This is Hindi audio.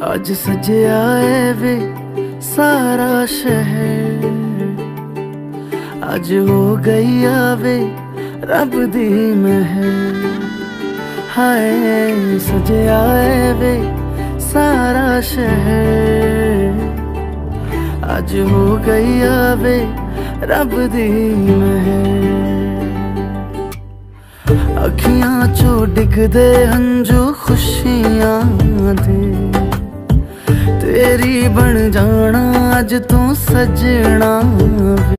अज सजया है वे सारा शहर, अज हो गई आवे रब दी महर। हाय सजया है वे सारा शहर, अज हो गई आवे रब दी महर। अखियां चो डिगदे हंजू खुशियां दे, तेरी बन जाना अज तू सजना।